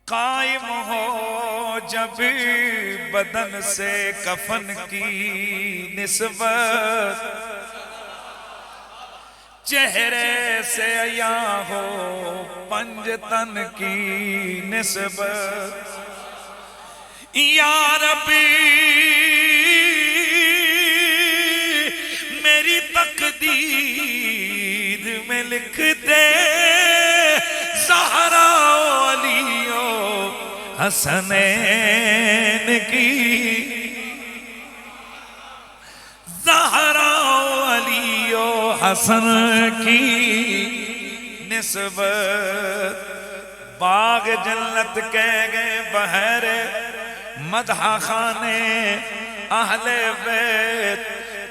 قائم ہو جب بدن سے کفن کی نسبت، چہرے سے عیاں ہو پنجتن کی نسبت، یا ربی میری تقدیر میں لکھ دے زہرا و علی و حسنین کی، زہرا و علی و حسن کی نسبت، باغ جنت کہہ گئے بہر مدح خانے اہل بیت،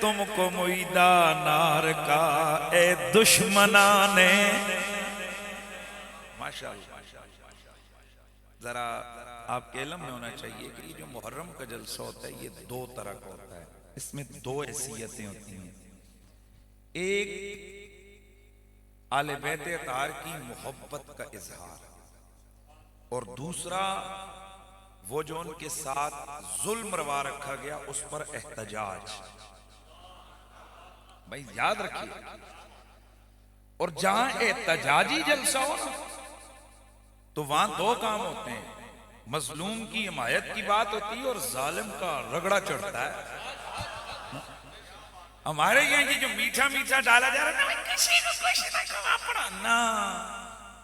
تم کو معیدہ نار کا اے دشمنان ماشاءاللہ۔ ذرا آپ کے علم میں ہونا چاہیے کہ یہ جو محرم کا جلسہ ہوتا ہے یہ دو طرح کا ہوتا ہے، اس میں دو حیثیتیں ہوتی ہیں، ایک آل بیت اطہار کی محبت کا اظہار، اور دوسرا وہ جو ان کے ساتھ ظلم روا رکھا گیا اس پر احتجاج۔ بھائی یاد رکھیے، اور جہاں احتجاجی جلسہ ہو نا تو وہاں دو کام ہوتے ہیں، مظلوم کی حمایت کی بات ہوتی ہے اور ظالم کا رگڑا چڑھتا ہے۔ ہمارے یہاں یہ جو میٹھا میٹھا ڈالا جا رہا ہے نا، کسی کو کچھ نہ کہا پڑا نا،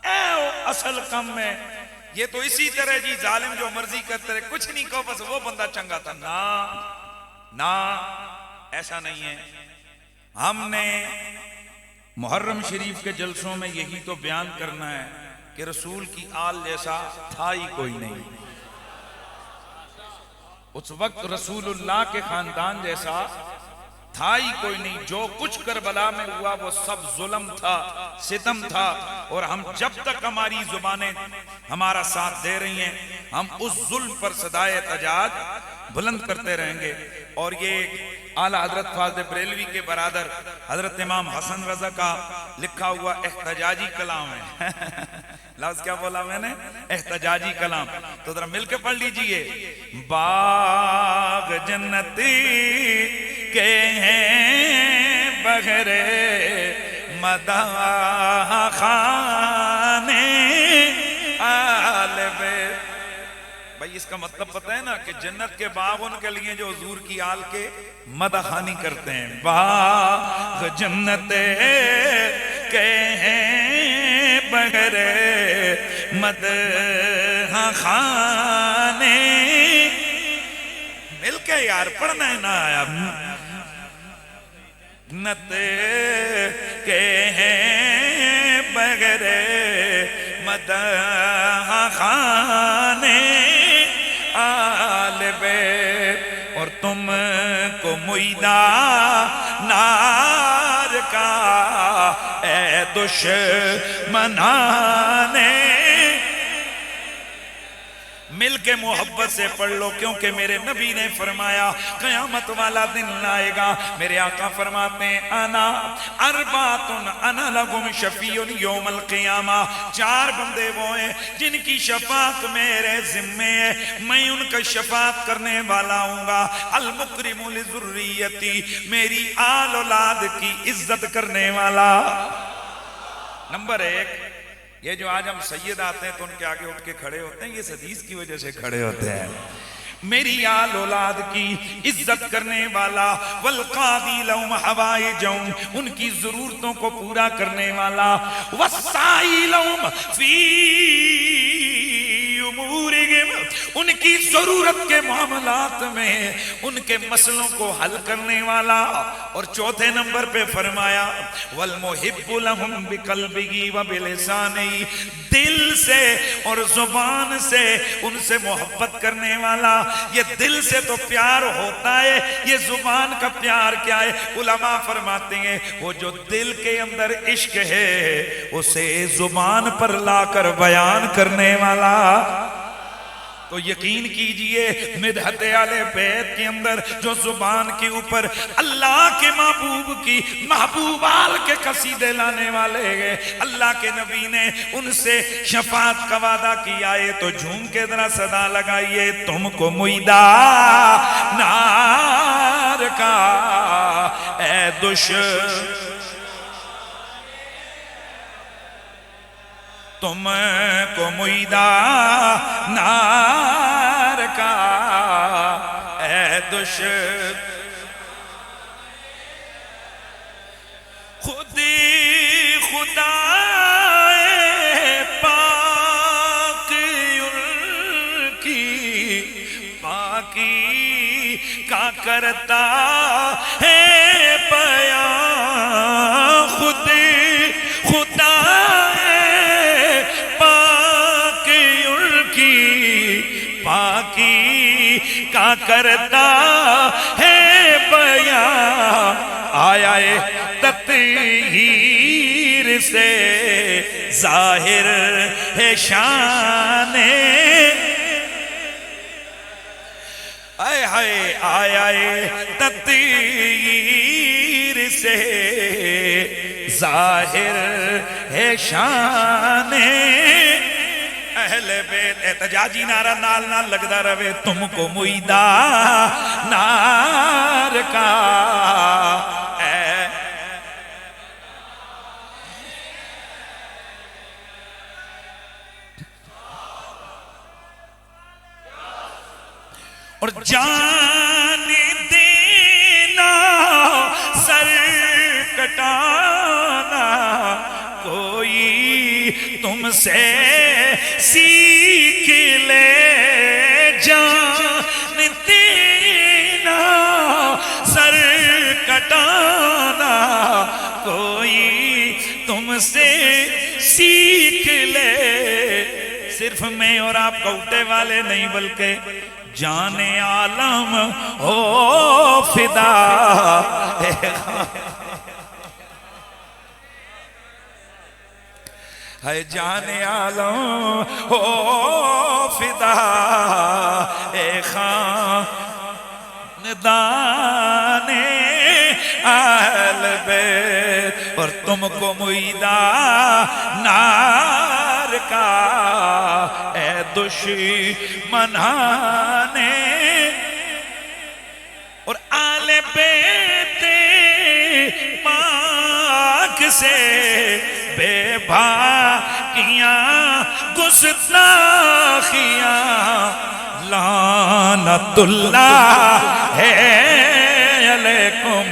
اے اصل کم ہے یہ تو اسی طرح جی ظالم جو مرضی کرتے رہے کچھ نہیں کہو بس وہ بندہ چنگا تھا، نا ایسا نہیں ہے۔ ہم نے محرم شریف کے جلسوں میں یہی تو بیان کرنا ہے کہ رسول کی آل جیسا تھا ہی کوئی نہیں، اس وقت رسول اللہ کے خاندان جیسا تھا ہی کوئی نہیں، جو کچھ کربلا میں ہوا وہ سب ظلم تھا، ستم تھا، اور ہم جب تک ہماری زبانیں ہمارا ساتھ دے رہی ہیں ہم اس ظلم پر صدائے احتجاج بلند کرتے رہیں گے۔ اور یہ اعلیٰ حضرت فاضل بریلوی کے برادر حضرت امام حسن رضا کا لکھا ہوا احتجاجی کلام ہے۔ لفظ کیا بولا میں نے؟ احتجاجی کلام، تو ذرا مل کے پڑھ لیجئے۔ باغ جنتی کے ہیں بغیر مدح خانے آل بیت۔ بھائی اس کا مطلب پتہ ہے نا کہ جنت کے باغ ان کے لیے جو حضور کی آل کے مدح خانی کرتے ہیں۔ باغ جنت کے ہیں بغیر مدح خانے، مل کے یار پڑھنا ہے نا آیا، جنت کے ہیں بغیر مدح خانے آل بیت، اور تم کو معیدہ نار کا اے دشمنان، مل کے محبت سے پڑھ لو، کیونکہ میرے نبی نے فرمایا قیامت والا دن آئے گا، میرے آقا فرماتے ہیں انا اربعۃ انا لکم شفیع یوم القیامہ، چار بندے وہ ہیں جن کی شفاعت میرے ذمے ہے، میں ان کا شفاعت کرنے والا ہوں گا۔ المکرم لذریتی، میری آل اولاد کی عزت کرنے والا۔ نمبر ایک، یہ جو آج ہم سید آتے ہیں تو ان کے آگے اٹھ کے کھڑے ہوتے ہیں، یہ اس حدیث کی وجہ سے کھڑے ہوتے ہیں، میری آل اولاد کی عزت کرنے والا، والقاضی لہم حوائجہم، ان کی ضرورتوں کو پورا کرنے والا، والسائی لہم فی امورہم، ان کی ضرورت کے معاملات میں ان کے مسئلوں کو حل کرنے والا، اور چوتھے نمبر پہ فرمایا والمحب لہم بقلبہ وبلسانہ، دل سے اور زبان سے ان سے محبت کرنے والا۔ یہ دل سے تو پیار ہوتا ہے، یہ زبان کا پیار کیا ہے؟ علماء فرماتے ہیں وہ جو دل کے اندر عشق ہے اسے زبان پر لا کر بیان کرنے والا۔ تو یقین کیجئے مدحت اہل بیت کے اندر جو زبان کے اوپر اللہ کے محبوب کی محبوبال کے قصیدے لانے والے گئے، اللہ کے نبی نے ان سے شفاعت کا وعدہ کیا ہے، تو جھوم کے ذرا صدا لگائیے، تم کو میدہ نار کا اے تم کو میدہ نار کا اے خدا پاک ان کی پاکی کا کرتا ہے بیان، خدا پاکی کا کرتا ہے بیان، آیا تطہیر سے ظاہر ہے شان، آیا تطہیر سے ظاہر ہے شان اہل بیت۔ احتجاجی نعرہ نال نال لگدا رہے، تم کو میدہ نار کا اور جان دینا سر کٹانا کوئی تم سے سیکھ لے، جان دینا سر کٹانا کوئی تم سے سیکھ لے، صرف میں اور آپ کوٹے والے نہیں بلکہ جان عالم ہو فدا ہے، جان عالم ہو فدا اے خاندان اہل بیت، اور تم کو میدہ نار کا اے دشمنان، اور آل بیت پاک سے بے بھاکیاں گستاخیاں لعنت اللہ ہے علیکم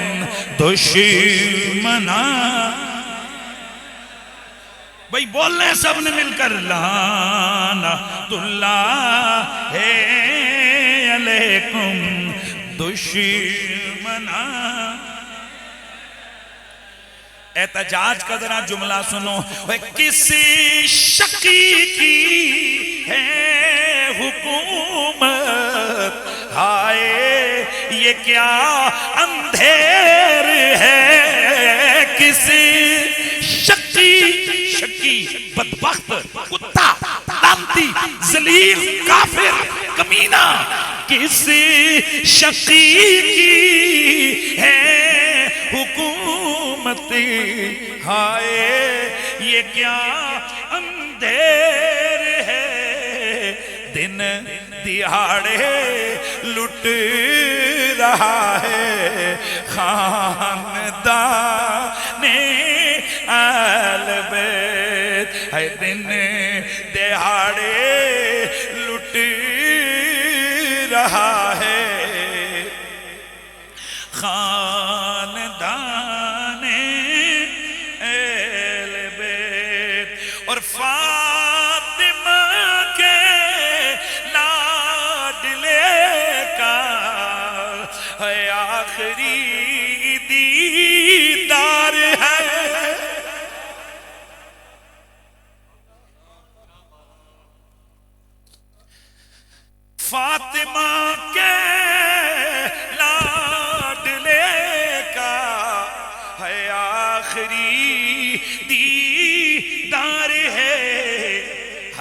دشمنان، بھئی بول لیں سب نے مل کر، لعنت اللہ ہے علیکم دشمنان۔ احتجاج کا ذرا جملہ سنو، کس شقی کی ہے حکومت، ہائے یہ کیا اندھیر ہے، کس شقی بدبخت کتا لعنتی ذلیل کافر کمینہ، کس شقی کی ہے حکومت، ہائے یہ کیا اندھیر ہے، دن دہاڑے لٹ رہا ہے خاندان اہل بیت، ہے دن دہاڑے لٹ رہا ہے خاندان اہل بیت، اور فاطمہ کے لاڈلے کا ہے آخری دیدار ہے، فاطمہ کے لاڈلے کا ہے آخری دیدار ہے،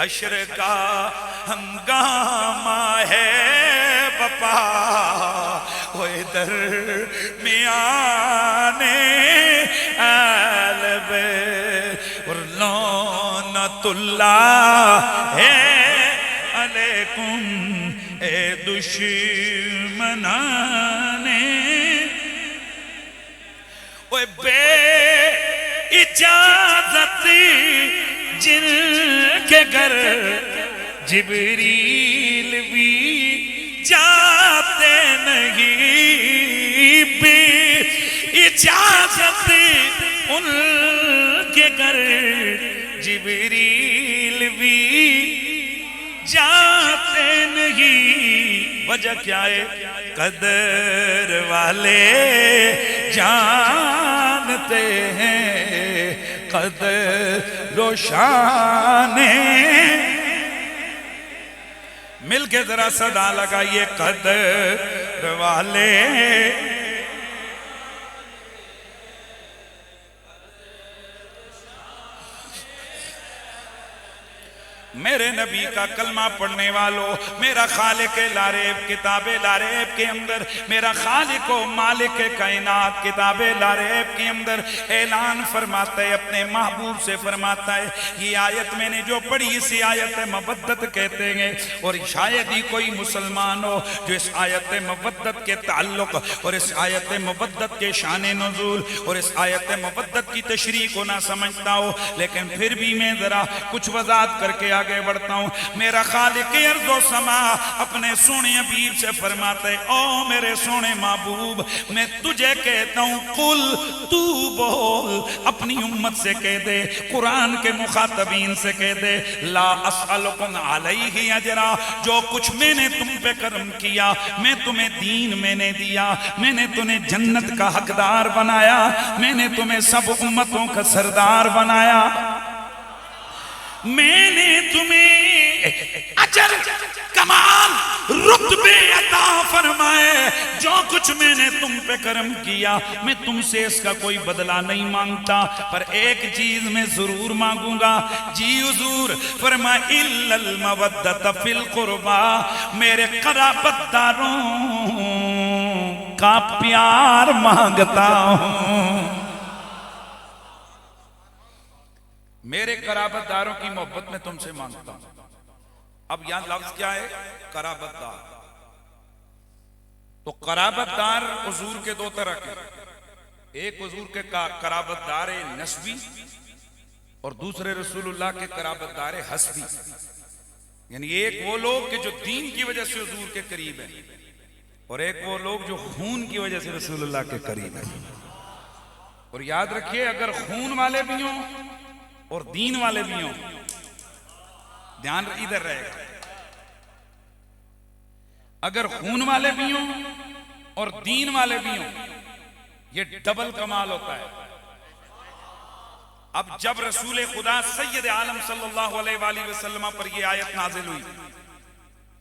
حشر کا ہنگامہ ہے بپا، وہ در میانے اہل بیت اور لعنت اللہ ہے علیکم اے دشمنانے، وہ بے اجازت جن کے گھر جبریل بھی جاتے نہیں، بے اجازت ان کے گھر جبریل بھی جاتے نہیں، وجہ کیا ہے؟ قدر والے جانتے ہیں قدر و شان، مل کے ذرا صدا لگائیے قدر والے، میرے نبی کا کلمہ پڑھنے والوں، میرا خالق لاریب کتاب لاریب کے اندر، میرا خالق و مالک کائنات کتاب لاریب کے اندر اعلان فرماتا ہے، اپنے محبوب سے فرماتا ہے، یہ آیت میں نے جو پڑھی اسی آیت مودت کہتے ہیں، اور شاید ہی کوئی مسلمان ہو جو اس آیت مودت کے تعلق اور اس آیت مودت کے شان نزول اور اس آیت مودت کی تشریح کو نہ سمجھتا ہو، لیکن پھر بھی میں ذرا کچھ وضاحت کر کے آگے بڑھتا ہوں۔ میرا خالق ارض و سما اپنے سونے حبیب سے فرماتا ہے، او میرے سونے محبوب، میں تجھے کہتا ہوں قل، تو بول، اپنی امت سے کہہ دے، قرآن کے مخاطبین سے کہہ دے، لا اسألکم علیہ اجرا، جو کچھ میں نے تم پہ کرم کیا، میں تمہیں دین میں نے دیا، میں نے تمہیں جنت کا حقدار بنایا، میں نے تمہیں سب امتوں کا سردار بنایا، میں نے تمہیں اجر کمال رتبے عطا فرمائے، جو کچھ میں نے تم پہ کرم کیا میں تم سے اس کا کوئی بدلہ نہیں مانگتا، پر ایک چیز میں ضرور مانگوں گا، جی حضور فرما الا المودۃ فی القربى، میرے قرابت داروں کا پیار مانگتا ہوں، میرے قرابت داروں کی محبت میں تم سے مانگتا ہوں۔ اب یہاں لفظ کیا ہے؟ قرابت دار۔ تو قرابت دار حضور کے دو طرح کے، ایک حضور کے قرابت دار نسبی اور دوسرے رسول اللہ کے قرابت دار حسبی، یعنی ایک وہ لوگ کہ جو دین کی وجہ سے حضور کے قریب ہیں، اور ایک وہ لوگ جو خون کی وجہ سے رسول اللہ کے قریب ہیں۔ اور یاد رکھیے اگر خون والے بھی ہوں اور دین والے بھی ہوں، دھیان ادھر رہے گا، اگر خون والے بھی ہوں اور دین والے بھی ہوں، یہ ڈبل کمال ہوتا ہے۔ اب جب رسول خدا سید عالم صلی اللہ علیہ وآلہ وسلم پر یہ آیت نازل ہوئی،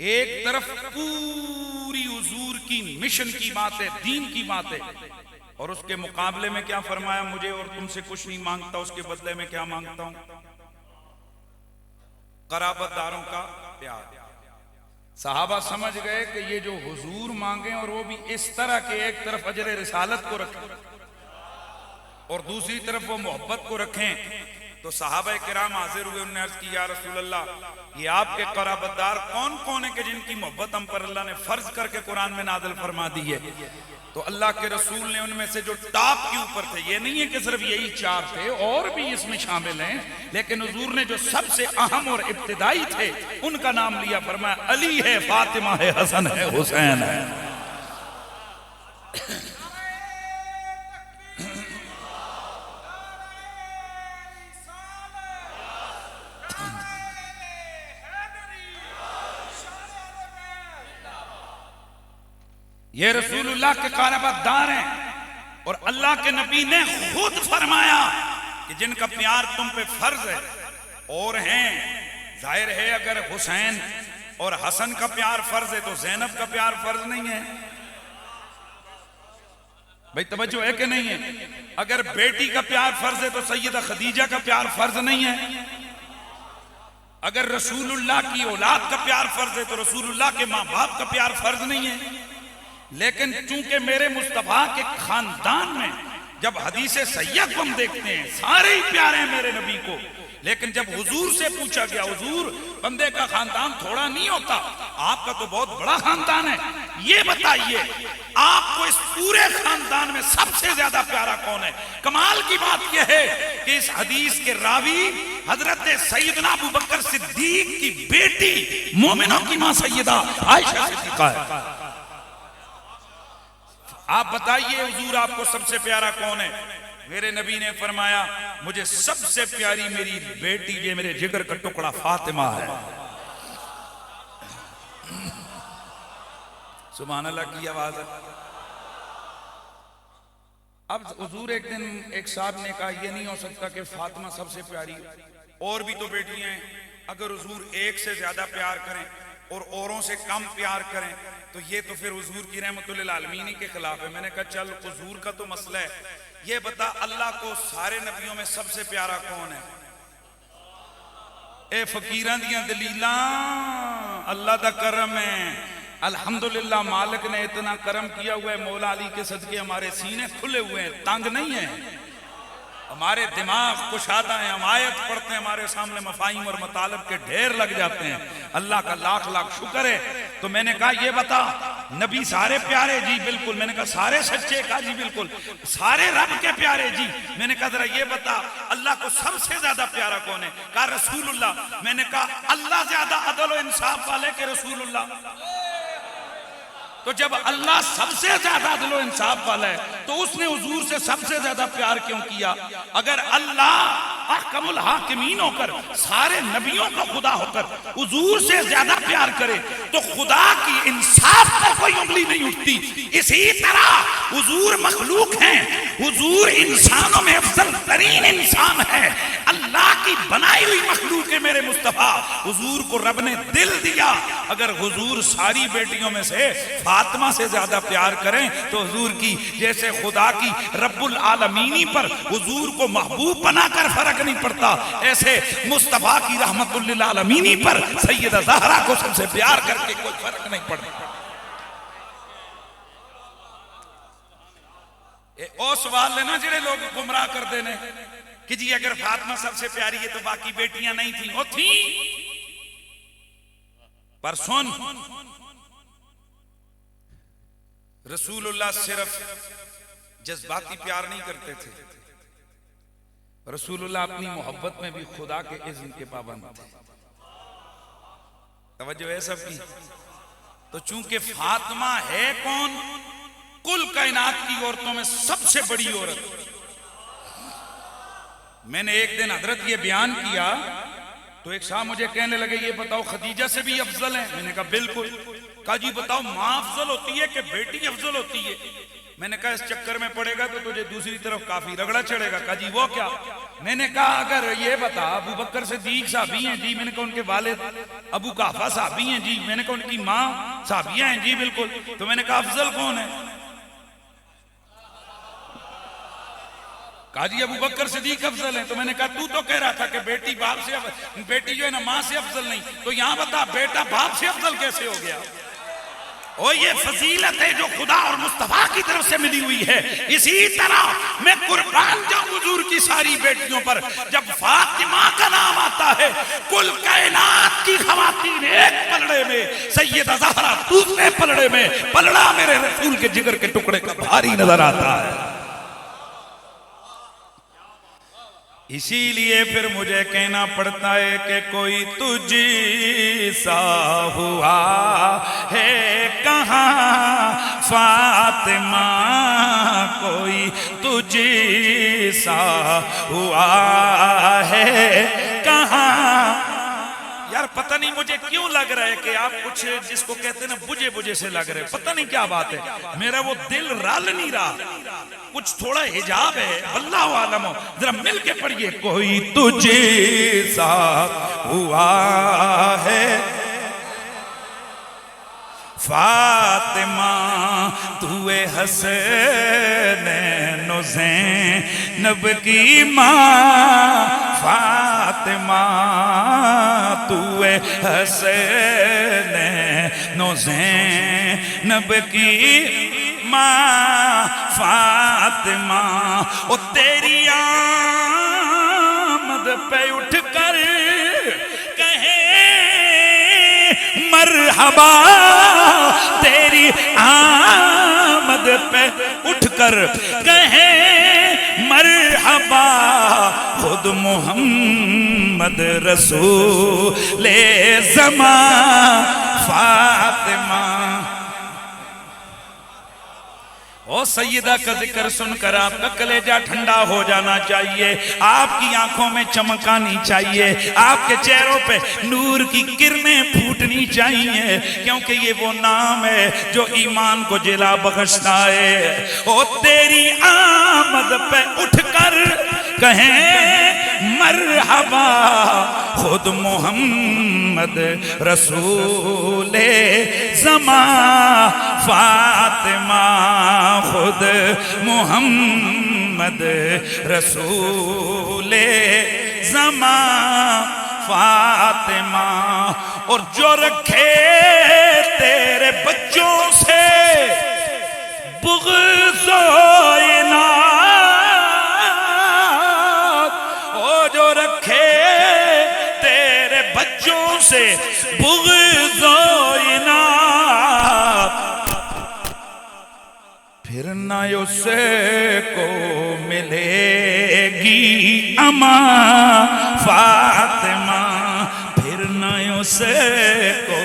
ایک طرف پوری حضور کی مشن کی بات ہے، دین کی بات ہے، اور اس کے مقابلے میں کیا فرمایا؟ مجھے اور تم سے کچھ نہیں مانگتا، اس کے بدلے میں کیا مانگتا ہوں؟ قرابت داروں کا پیار۔ صحابہ سمجھ گئے کہ یہ جو حضور مانگیں اور وہ بھی اس طرح کہ ایک طرف اجر رسالت کو رکھیں اور دوسری طرف وہ محبت کو رکھیں، تو صحابہ کرام حاضر ہوئے، انہوں نے عرض کی یا رسول اللہ، یہ آپ کے قرابت دار کون کون ہیں کہ جن کی محبت ہم پر اللہ نے فرض کر کے قرآن میں نازل فرما دی ہے؟ تو اللہ کے رسول نے ان میں سے جو ٹاپ کے اوپر تھے، یہ نہیں ہے کہ صرف یہی چار تھے، اور بھی اس میں شامل ہیں، لیکن حضور نے جو سب سے اہم اور ابتدائی تھے ان کا نام لیا، فرمایا علی ہے، فاطمہ ہے، حسن ہے، حسین ہے۔ یہ رسول اللہ کے قرابت دار ہیں، اور اللہ کے نبی نے خود فرمایا کہ جن کا پیار تم پہ فرض ہے اور ہیں، ظاہر ہے اگر حسین اور حسن کا پیار فرض ہے تو زینب کا پیار فرض نہیں ہے؟ بھئی توجہ ہے کہ نہیں ہے؟ اگر بیٹی کا پیار فرض ہے تو سیدہ خدیجہ کا پیار فرض نہیں ہے؟ اگر رسول اللہ کی اولاد کا پیار فرض ہے تو رسول اللہ کے ماں باپ کا پیار فرض نہیں ہے. لیکن چونکہ میرے مصطفیٰ کے خاندان میں جب حدیث سید کو ہم دیکھتے ہیں سارے ہی پیارے ہیں میرے نبی کو، لیکن جب حضور سے پوچھا گیا حضور بندے کا خاندان تھوڑا نہیں ہوتا، آپ کا تو بہت بڑا خاندان ہے، یہ بتائیے آپ کو اس پورے خاندان میں سب سے زیادہ پیارا کون ہے؟ کمال کی بات یہ ہے کہ اس حدیث کے راوی حضرت سیدنا ابو بکر صدیق کی بیٹی مومنوں کی ماں سیدہ عائشہ صدیقہ ہے. آپ بتائیے حضور آپ کو سب سے پیارا کون ہے؟ میرے نبی نے فرمایا مجھے سب سے پیاری میری بیٹی یہ میرے جگر کا ٹکڑا فاطمہ ہے. سبحان اللہ کی آواز ہے. اب حضور ایک دن ایک صاحب نے کہا یہ نہیں ہو سکتا کہ فاطمہ سب سے پیاری، اور بھی تو بیٹیاں ہیں، اگر حضور ایک سے زیادہ پیار کریں اور اوروں سے کم پیار کریں تو یہ تو پھر حضور کی رحمت للعالمین کے خلاف ہے. میں نے کہا چل حضور کا تو مسئلہ ہے، یہ بتا اللہ کو سارے نبیوں میں سب سے پیارا کون ہے؟ اے فقیران دیاں دلیلاں اللہ دا کرم ہے. الحمدللہ مالک نے اتنا کرم کیا ہوا ہے، مولا علی کے صدقے ہمارے سینے کھلے ہوئے ہیں، تنگ نہیں ہیں، ہمارے دماغ کشادہ ہیں، ہم آیت پڑھتے ہیں ہمارے سامنے مفاہیم اور مطالب کے ڈھیر لگ جاتے ہیں. اللہ کا لاکھ لاکھ شکر ہے. تو میں نے کہا یہ بتا نبی سارے پیارے؟ جی بالکل. میں نے کہا سارے سچے؟ کہا جی بالکل. سارے رب کے پیارے؟ جی. میں نے کہا ذرا یہ بتا اللہ کو سب سے زیادہ پیارا کون ہے؟ کہا رسول اللہ. میں نے کہا اللہ زیادہ عدل و انصاف والے کہ رسول اللہ؟ تو جب اللہ سب سے زیادہ عدل و انصاف والا ہے تو اس نے حضور سے سب سے زیادہ پیار کیوں کیا؟ اگر اللہ احکم الحاکمین ہو کر سارے نبیوں کا خدا ہو کر حضور سے زیادہ پیار کرے تو خدا کی انصاف پر کوئی انگلی نہیں اٹھتی. اسی طرح حضور مخلوق ہیں، حضور انسانوں میں افضل ترین انسان ہے، اللہ کی بنائی ہوئی مخلوق ہے میرے مصطفیٰ. حضور کو رب نے دل دیا. اگر حضور ساری بیٹیوں میں سے فاطمہ سے زیادہ پیار کریں تو حضور کی جیسے خدا کی رب العالمینی پر حضور کو محبوب بنا کر فرق نہیں پڑتا، ایسے مصطفیٰ کی رحمت للعالمینی پر سیدہ زہرا کو سب سے پیار کر کے کوئی فرق نہیں پڑتا. او سوال لینا جڑے لوگ گمراہ کر دینے کہ جی اگر فاطمہ سب سے پیاری ہے تو باقی بیٹیاں نہیں تھیں. وہ تھیں، پر سن رسول اللہ صرف جذباتی پیار نہیں کرتے تھے، رسول اللہ اپنی محبت میں بھی خدا کے اذن کے پابند تھے. توجہ ہے سب کی؟ تو چونکہ فاطمہ ہے کون؟ کل کائنات کی عورتوں میں سب سے بڑی عورت. میں نے ایک دن حضرت یہ بیان کیا تو ایک صاحب مجھے کہنے لگے یہ بتاؤ خدیجہ سے بھی افضل ہیں؟ میں نے کہا بالکل. کہا جی بتاؤ ماں افضل ہوتی ہے کہ بیٹی افضل ہوتی ہے؟ میں نے کہا اس چکر میں پڑے گا تو تجھے دوسری طرف کافی رگڑا چڑھے گا. کہا جی وہ کیا؟ میں نے کہا اگر یہ بتا ابو بکر صدیق صحابی ہیں؟ جی. میں نے کہا ان کے والد ابو قحافہ صحابی ہیں؟ جی. میں نے کہا ان کی ماں صحابیہ ہیں؟ جی بالکل. تو میں نے کہا افضل کون ہے؟ کہا جی ابو بکر صدیق افضل ہیں. تو میں نے کہا تو کہہ رہا تھا کہ بیٹی باپ سے بیٹی جو ہے نا ماں سے افضل نہیں، تو یہاں بتا بیٹا باپ سے افضل کیسے ہو گیا؟ اور یہ فضیلت ہے جو خدا اور مصطفیٰ کی طرف سے ملی ہوئی ہے. اسی طرح میں قربان جاؤں حضور کی ساری بیٹیوں پر، جب فاطمہ کا نام آتا ہے کل کائنات کی خواتین ایک پلڑے میں، سیدہ زہرا دوسرے پلڑے میں، پلڑا میرے رسول کے جگر کے ٹکڑے کا بھاری نظر آتا ہے. اسی لیے پھر مجھے کہنا پڑتا ہے کہ کوئی تجھ سا ہوا ہے کہاں فاطمہ، کوئی تجھ سا ہوا ہے کہاں. یار پتہ نہیں مجھے کیوں لگ رہا ہے کہ آپ کچھ جس کو کہتے ہیں نا بجے بجے سے لگ رہے، پتہ نہیں کیا بات ہے، میرا وہ دل رال نہیں رہا، کچھ تھوڑا حجاب ہے، اللہ عالم. ذرا مل کے پڑھیے کوئی تجھ سا ہوا ہے فاطمہ، توے حسنین و زینب کی ماں، فاطمہ تو حسین نو زینب کی ماں فاطمہ، او تیری آمد پہ اٹھ کر کہیں مرحبا، تیری آمد پہ اٹھ کر کہیں مرحبا، خود محمد رسول زمان فاطمہ۔ او سیدہ کا ذکر سن کر آپ کا کلیجہ ٹھنڈا ہو جانا چاہیے، آپ کی آنکھوں میں چمک آنی چاہیے، آپ کے چہروں پہ نور کی کرنیں پھوٹنی چاہیے، کیونکہ یہ وہ نام ہے جو ایمان کو جلا بخشتا ہے۔ او تیری آمد پہ اٹھ کر کہیں مرحبا، خود محمد رسول زمان فاطمہ، خود محمد رسول زمان فاطمہ۔ اور جو رکھے تیرے بچوں سے بغض و عناد، او جو رکھے تیرے بچوں سے بغض و عناد، پھر نہ اس کو ملے گی امان فاطمہ، پھر نہ اس کو